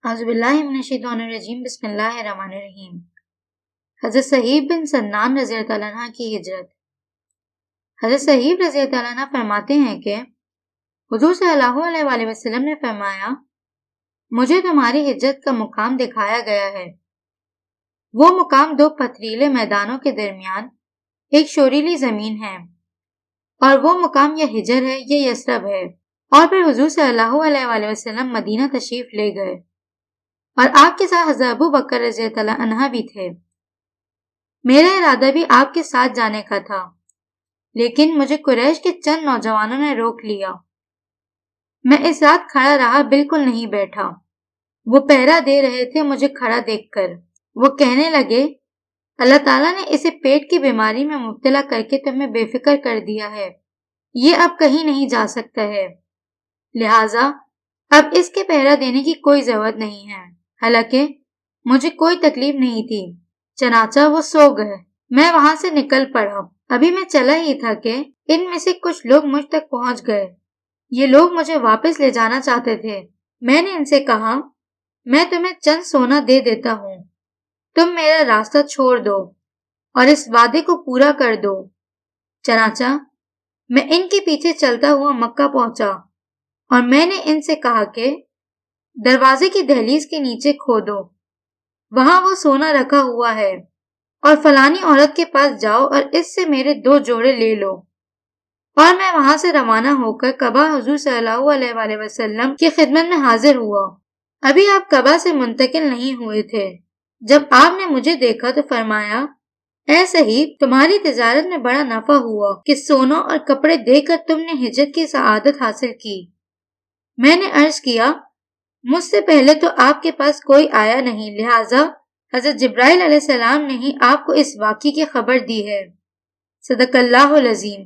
अज़ुबिल्लाहिमिनश्शैतानिर्रजीम बिस्मिल्लाहिर्रहमानिर्रहीम। हज़रत सहीब बिन सन्नान रज़ी अल्लाह अन्हु की हिजरत। हज़रत सहीब रज़ी अल्लाह अन्हु फरमाते हैं कि हुज़ूर सल्लल्लाहु अलैहि वसल्लम ने फरमाया, मुझे तुम्हारी हिजरत का मुकाम दिखाया गया है। वो मुकाम दो पथरीले मैदानों के दरमियान एक शोरीली जमीन है, और वो मुकाम या हिजर है या यसरब है। और फिर हुज़ूर सल्लल्लाहु अलैहि वसल्लम मदीना तशरीफ ले गए और आपके साथ हज़रत अबू बकर रज़ी अल्लाह अन्हु भी थे। मेरा इरादा भी आपके साथ जाने का था, लेकिन मुझे कुरैश के चंद नौजवानों ने रोक लिया। मैं इस रात खड़ा रहा, बिल्कुल नहीं बैठा। वो पहरा दे रहे थे मुझे खड़ा देखकर। वो कहने लगे, अल्लाह ताला ने इसे पेट की बीमारी में मुब्तला करके तुम्हें बेफिक्र कर दिया है। ये अब कहीं नहीं जा सकता है, लिहाजा अब इसके पहरा देने की कोई जरूरत नहीं है। हालांकि मुझे कोई तकलीफ नहीं थी, चनाचा वो सो गए। मैं वहां से निकल पड़ा। अभी मैं चला ही था कि इनमें से कुछ लोग मुझ तक पहुंच गए। ये लोग मुझे वापस ले जाना चाहते थे। मैंने इनसे कहा, मैं तुम्हें चंद सोना दे देता हूँ, तुम मेरा रास्ता छोड़ दो और इस वादे को पूरा कर दो। चनाचा मैं इनके पीछे चलता हुआ मक्का पहुंचा और मैंने इनसे कहा कि दरवाजे की दहलीज के नीचे खोदो, वहां वो सोना रखा हुआ है, और फलानी औरत के पास जाओ और इससे मेरे 2 जोड़े ले लो। और मैं वहां से रवाना होकर कबा हुजूर सल्लल्लाहु अलैहि वसल्लम की खिदमत में हाजिर हुआ। अभी आप कबा से मुंतकिल नहीं हुए थे। जब आपने मुझे देखा तो फरमाया, ऐ सहीब, तुम्हारी तिजारत में बड़ा नफा हुआ कि सोना और कपड़े देकर तुमने हिजरत की सआदत हासिल की। मैंने अर्ज किया, मुझसे पहले तो आपके पास कोई आया नहीं, लिहाजा हजरत जिब्राइल अलैहिस्सलाम ने ही आपको इस वाक़ई की खबर दी है। सदकल्लाहुल अज़ीम।